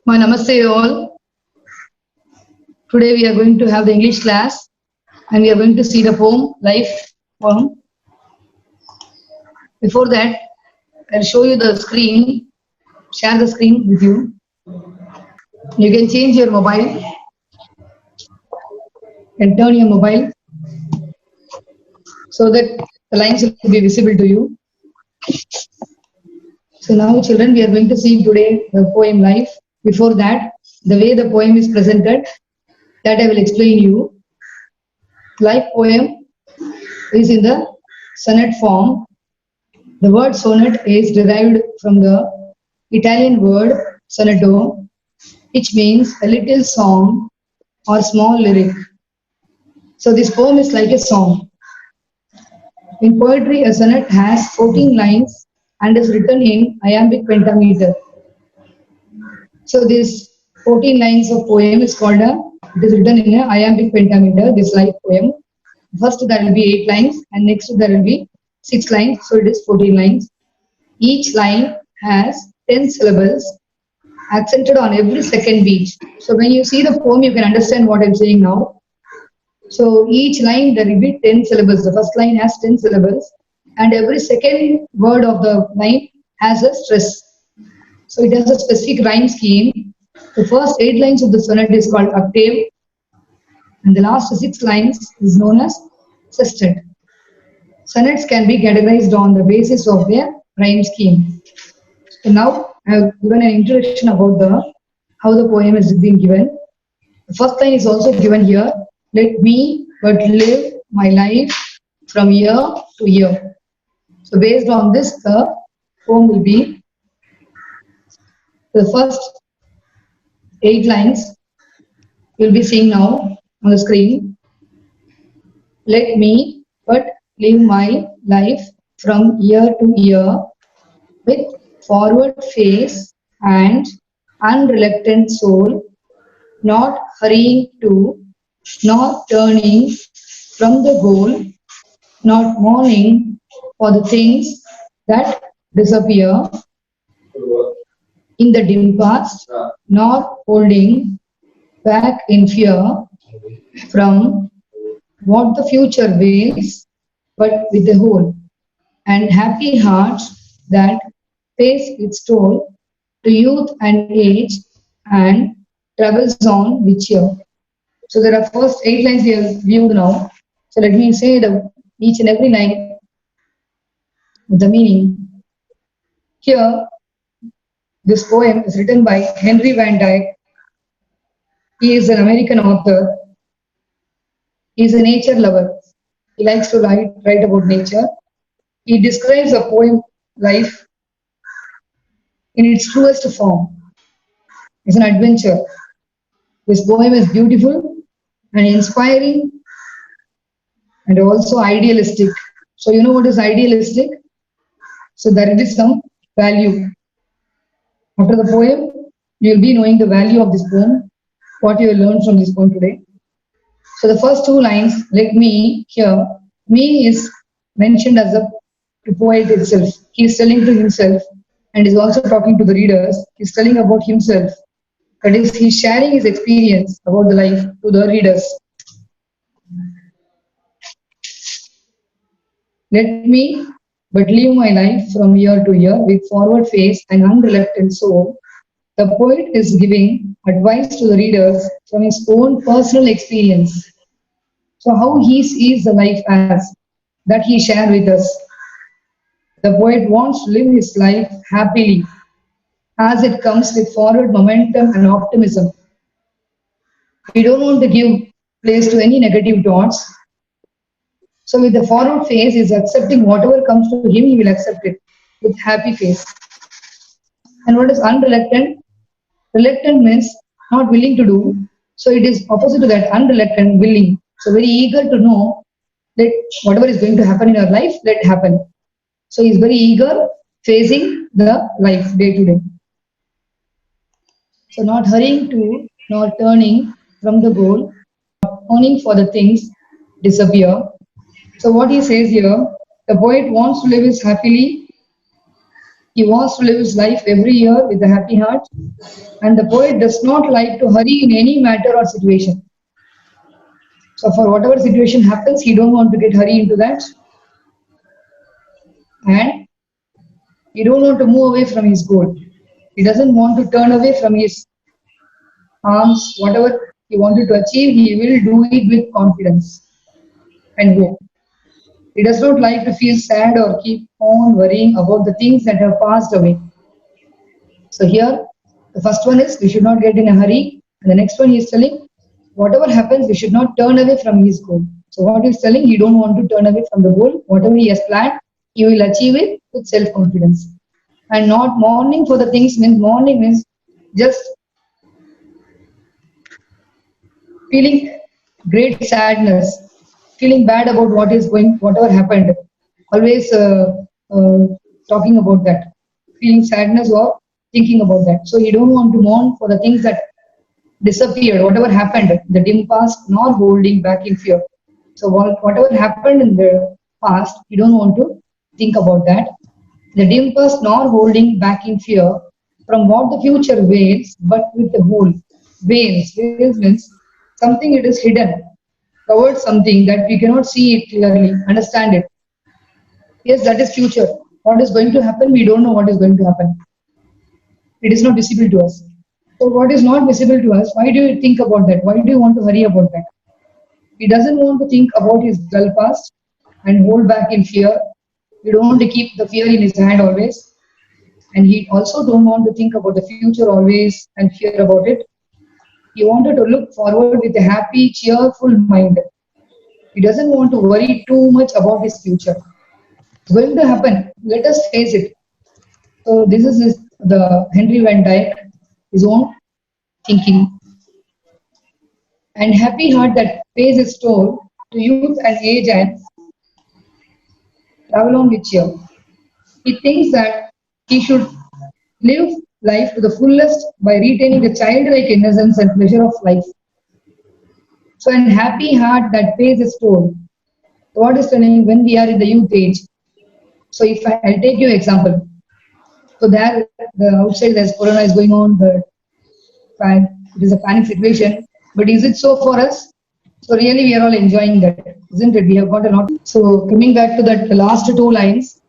My namaste all. Today we are going to have the English class and we are going to see the poem Life poem. Before that, I'll show you the screen, share the screen with you. You can change your mobile and turn your mobile so that the lines will be visible to you. So now children, we are going to see today the poem Life. Before that, the way the poem is presented, that I will explain you. Life poem is in the sonnet form. The word sonnet is derived from the Italian word sonetto, which means a little song or small lyric. So this poem is like a song. In poetry, a sonnet has 14 lines and is written in iambic pentameter. So this 14 lines of poem is called it is written in a iambic pentameter, this life poem. First there will be 8 lines and next there will be 6 lines, so it is 14 lines. Each line has 10 syllables accented on every second beat. So when you see the poem, you can understand what I'm saying now. So each line there will be 10 syllables. The first line has 10 syllables and every second word of the line has a stress. So it has a specific rhyme scheme. The first 8 lines of the sonnet is called octave and the last 6 lines is known as sestet. Sonnets can be categorized on the basis of their rhyme scheme. So now I have given an introduction about how the poem is being given. The first line is also given here. Let me but live my life from year to year. So based on this, the poem will be the first 8 lines you'll be seeing now on the screen. Let me but live my life from year to year with forward face and unreluctant soul, not hurrying to, not turning from the goal, not mourning for the things that disappear in the dim past, not holding back in fear from what the future veils, but with a whole and happy heart that pays its toll to youth and age and travels on with cheer. So there are first 8 lines we have viewed now. So let me say the each and every line with the meaning. Here, this poem is written by Henry Van Dyke. He is an American author. He is a nature lover. He likes to write about nature. He describes a poem life in its truest form. It's an adventure. This poem is beautiful and inspiring and also idealistic. So you know what is idealistic? So there is some value. After the poem, you will be knowing the value of this poem, what you will learn from this poem today. So the first 2 lines, let me here, me is mentioned as the poet itself. He is telling to himself and is also talking to the readers. He is telling about himself. That is, he is sharing his experience about the life to the readers. Let me but live my life from year to year with forward face and unreluctant soul. The poet is giving advice to the readers from his own personal experience. So how he sees the life as that he shared with us. The poet wants to live his life happily as it comes with forward momentum and optimism. We don't want to give place to any negative thoughts. So with the forward face, is accepting whatever comes to him, he will accept it with happy face. And what is unreluctant? Reluctant means not willing to do. So it is opposite to that, unreluctant, willing. So very eager to know that whatever is going to happen in our life, let it happen. So he's very eager, facing the life day to day. So not hurrying to, nor turning from the goal, owning for the things disappear. So what he says here, the poet wants to live is happily He wants to live his life every year with a happy heart, and the poet does not like to hurry in any matter or situation. So for whatever situation happens, he don't want to get hurry into that, and he don't want to move away from his goal. He doesn't want to turn away from his arms. Whatever he wanted to achieve, he will do it with confidence and hope. He does not like to feel sad or keep on worrying about the things that have passed away. So here, the first one is we should not get in a hurry. And the next one he is telling, whatever happens, we should not turn away from his goal. So what he's telling, he don't want to turn away from the goal. Whatever he has planned, he will achieve it with self-confidence. And not mourning for the things means mourning means just feeling great sadness, feeling bad about what is going, whatever happened. Always uh, talking about that, feeling sadness or thinking about that. So you don't want to mourn for the things that disappeared, whatever happened, the dim past, nor holding back in fear. So whatever happened in the past, you don't want to think about that. The dim past, nor holding back in fear from what the future wails, but with the whole. Veils means something it is hidden, covered something that we cannot see it clearly, understand it. Yes, that is future. What is going to happen, we don't know what is going to happen. It is not visible to us. So what is not visible to us, why do you think about that? Why do you want to hurry about that? He doesn't want to think about his dull past and hold back in fear. He don't want to keep the fear in his hand always. And he also don't want to think about the future always and fear about it. He wanted to look forward with a happy, cheerful mind. He doesn't want to worry too much about his future. It's going to happen. Let us face it. So this is the Henry Van Dyke, his own thinking. And happy heart that pays its toll to youth and age and travel on with cheer. He thinks that he should live life to the fullest by retaining the childlike innocence and pleasure of life. So, an happy heart that pays its toll. What is telling when we are in the youth age? So, if I'll take you example. So, there, the outside there's corona is going on, but it is a panic situation. But is it so for us? So, really, we are all enjoying that, isn't it? We have got a lot. So, coming back to that, the last two lines,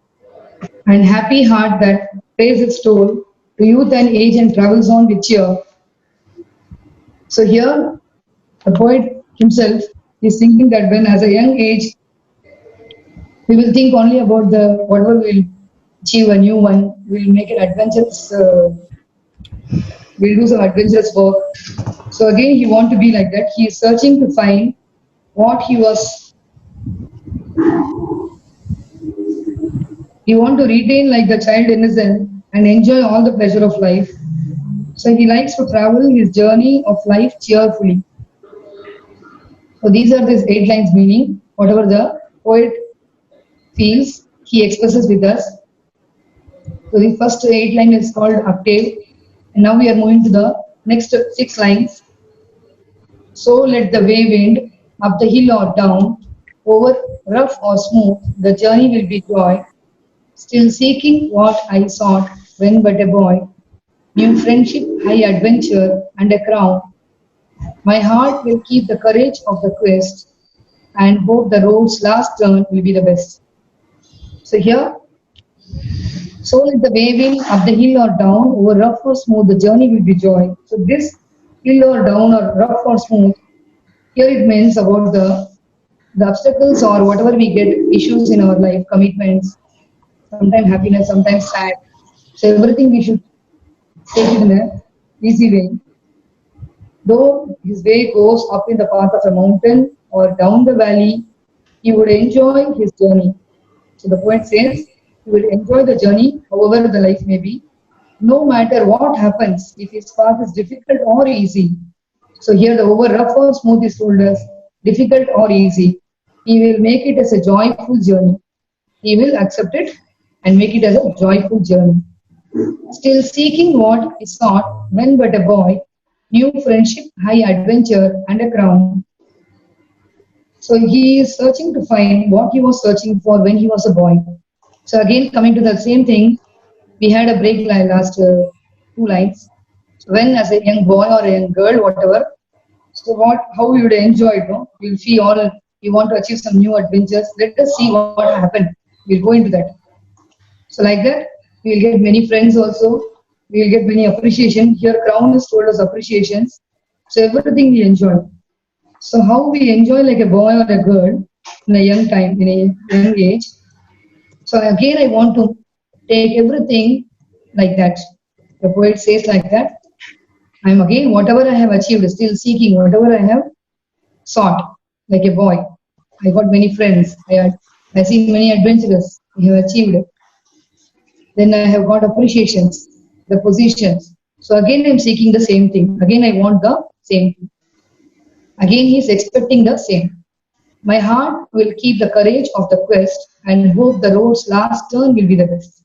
and happy heart that pays its toll to youth and age and travels on with cheer. So here, the poet himself is thinking that when as a young age, we will think only about the whatever we'll achieve a new one, we'll make an adventurous, we'll do some adventurous work. So again, he want to be like that. He is searching to find what he was. He want to retain like the child innocence and enjoy all the pleasure of life. So he likes to travel his journey of life cheerfully. So these are these 8 lines meaning. Whatever the poet feels, he expresses with us. So the first 8 line is called octave. And now we are moving to the next 6 lines. So let the way wind up the hill or down, over rough or smooth, the journey will be joy. Still seeking what I sought when but a boy, new friendship, high adventure, and a crown. My heart will keep the courage of the quest and hope the road's last turn will be the best. So here, so let the way will up the hill or down, over rough or smooth, the journey will be joy. So this hill or down or rough or smooth, here it means about the obstacles or whatever we get issues in our life, commitments, sometimes happiness, sometimes sad. So everything we should take it in a easy way. Though his way goes up in the path of a mountain or down the valley, he would enjoy his journey. So the poet says he will enjoy the journey, however the life may be, no matter what happens, if his path is difficult or easy. So here the over rough or smooth is told us, difficult or easy. He will make it as a joyful journey. He will accept it and make it as a joyful journey. Still seeking what is sought when but a boy, new friendship, high adventure, and a crown. So he is searching to find what he was searching for when he was a boy. So again, coming to the same thing, we had a break last two lines. So when as a young boy or a young girl, whatever, so how you would enjoy it, no? You'll see all, you want to achieve some new adventures. Let us see what happened. We'll go into that. So like that, we'll get many friends also. We'll get many appreciation. Here, Crown has told us appreciations. So everything we enjoy. So how we enjoy like a boy or a girl in a young time, in a young age. So again, I want to take everything like that. The poet says like that. I'm again, whatever I have achieved, still seeking whatever I have sought, like a boy. I got many friends. I seen many adventures I have achieved. Then I have got appreciations, the positions. So again, I'm seeking the same thing. Again, I want the same thing. Again, he is expecting the same. My heart will keep the courage of the quest and hope the road's last turn will be the best.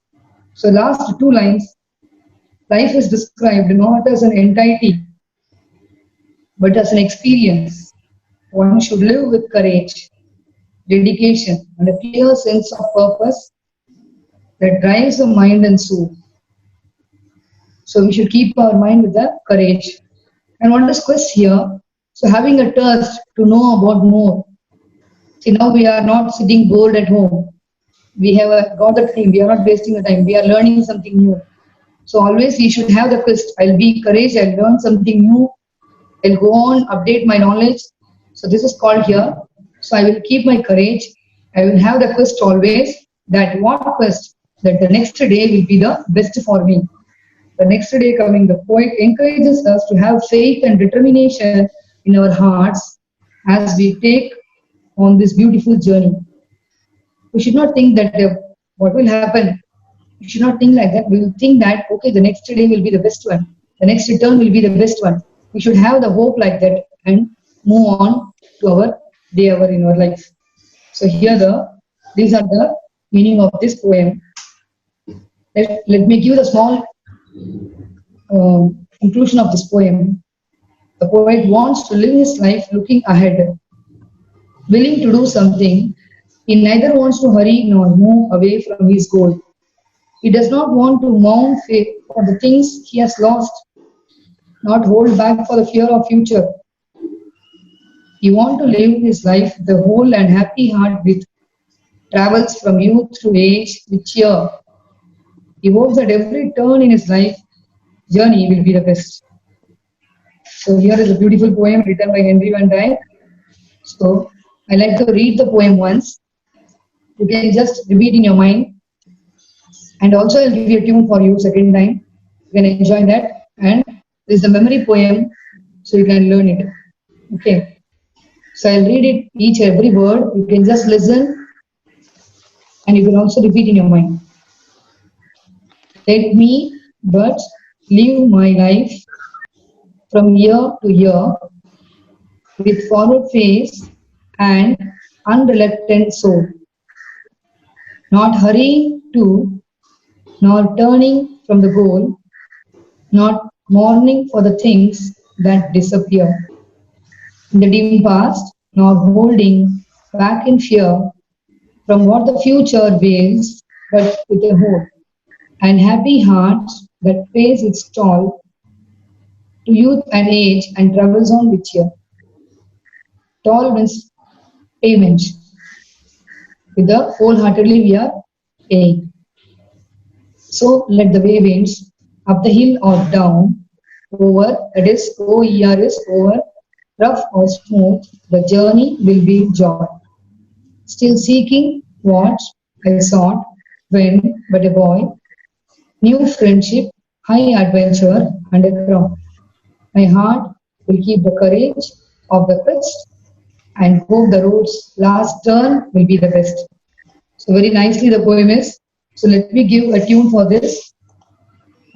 So last two lines, life is described not as an entity, but as an experience. One should live with courage, dedication, and a clear sense of purpose that drives the mind and soul. So we should keep our mind with the courage. And what is quest here? So having a thirst to know about more. See, now we are not sitting bored at home. We have got the time. We are not wasting the time. We are learning something new. So always we should have the quest. I'll be courage. I'll learn something new. I'll go on, update my knowledge. So this is called here. So I will keep my courage. I will have the quest always. That what quest? That the next day will be the best for me. The next day coming, the poet encourages us to have faith and determination in our hearts as we take on this beautiful journey. We should not think that what will happen. We should not think like that. We will think that, okay, the next day will be the best one. The next return will be the best one. We should have the hope like that and move on to our day hour in our life. So here these are the meaning of this poem. Let me give the small conclusion of this poem. The poet wants to live his life looking ahead, willing to do something. He neither wants to hurry nor move away from his goal. He does not want to mount for the things he has lost, not hold back for the fear of future. He wants to live his life with a whole and happy heart, with travels from youth to age with cheer. He hopes that every turn in his life journey will be the best. So here is a beautiful poem written by Henry Van Dyke. So I like to read the poem once. You can just repeat in your mind. And also I'll give you a tune for you second time. You can enjoy that. And this is a memory poem, so you can learn it. Okay. So I'll read it every word. You can just listen and you can also repeat in your mind. Let me but live my life from year to year with forward face and unreluctant soul, not hurrying to, nor turning from the goal, not mourning for the things that disappear in the dim past, nor holding back in fear from what the future veils, but with a hope and happy heart that pays its toll to youth and age and travels on with cheer. Toll means payment. With the wholeheartedly we are paying. So let the way winds up the hill or down, over, that is OER is over, rough or smooth, the journey will be joy. Still seeking what I sought when but a boy, new friendship, high adventure, and a crown. My heart will keep the courage of the quest and hope the road's last turn will be the best. So very nicely the poem is. So let me give a tune for this,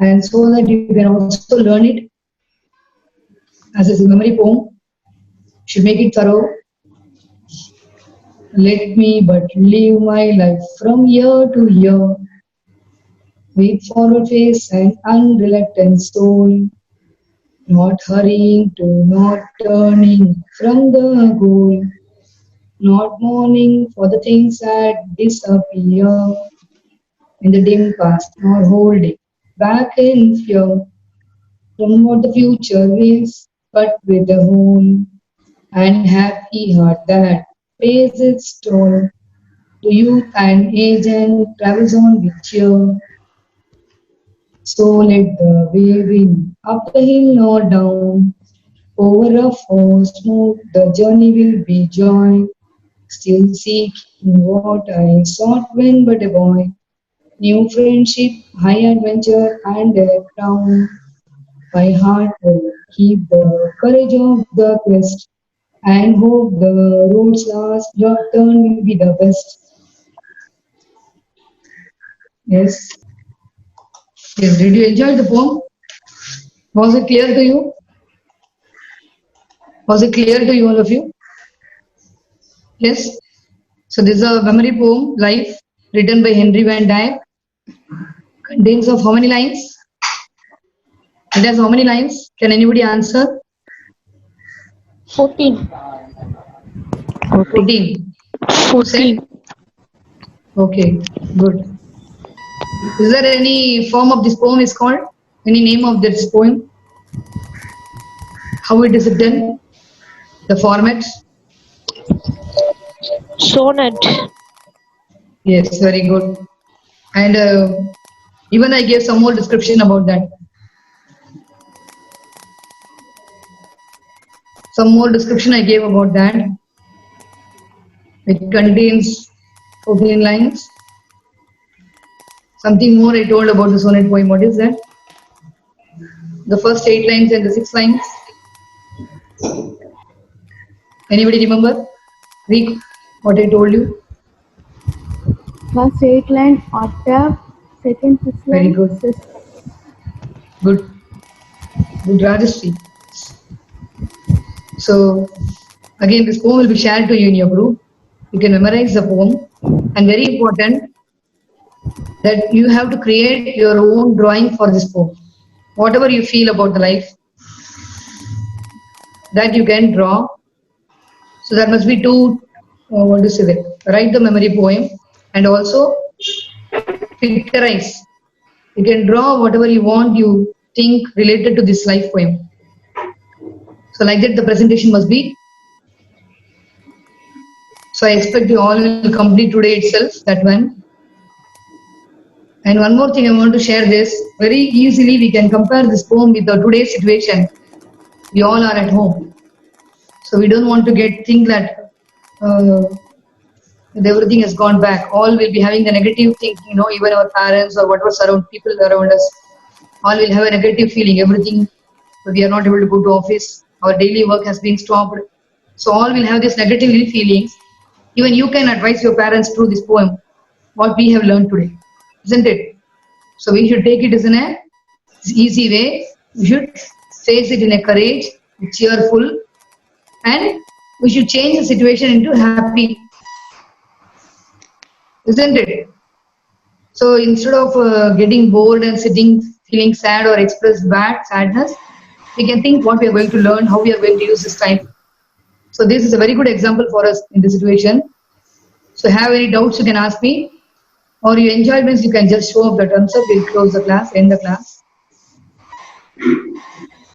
and so that you can also learn it as a memory poem. Should make it thorough. Let me but live my life from year to year with forward face and unreluctant soul, not hurrying to, not turning from the goal, not mourning for the things that disappear in the dim past, nor holding back in fear from what the future is, but with a whole and happy heart that pays its toll to youth and age and travels on with cheer. So let the way win up the hill or down, over rough or smooth, the journey will be joy. Still seeking what I sought when but a boy. New friendship, high adventure, and a crown. My heart will keep the courage of the quest and hope the road's last your turn will be the best. Yes. Yes. Did you enjoy the poem? Was it clear to you? Was it clear to you, all of you? Yes. So this is a memory poem, Life, written by Henry Van Dyke. Contains of how many lines? It has how many lines? Can anybody answer? 14. 14. Who said? 14. Okay, good. Is there any form of this poem is called? Any name of this poem? How it is done? The format? Sonnet. Yes, very good. And even I gave some more description about that. Some more description I gave about that. It contains 14 lines. Something more I told about the sonnet poem. What is that? The first 8 lines and the 6 lines. Anybody remember? Read what I told you. First 8 line octave, second 6 Very line good. sixth. Good. Good, Rajashri. So, again, this poem will be shared to you in your group. You can memorize the poem. And very important that you have to create your own drawing for this poem. Whatever you feel about the life, that you can draw. So there must be two, what to say that, write the memory poem and also picturize. You can draw whatever you want, you think related to this life poem. So like that the presentation must be. So I expect you all will complete today itself, that one. And one more thing I want to share this, very easily we can compare this poem with the today's situation. We all are at home. So we don't want to think that everything has gone back. All will be having the negative thinking, even our parents or whatever surround people around us. All will have a negative feeling. Everything, we are not able to go to office. Our daily work has been stopped. So all will have this negative feelings. Even you can advise your parents through this poem, what we have learned today, isn't it? So we should take it as in a easy way. We should face it in a courage, cheerful, and we should change the situation into happy, isn't it? So instead of getting bored and sitting feeling sad or express bad sadness, we can think what we are going to learn, how we are going to use this time. So this is a very good example for us in this situation. So have any doubts you can ask me, or you enjoy means you can just show up the thumbs up. We'll close the class, end the class.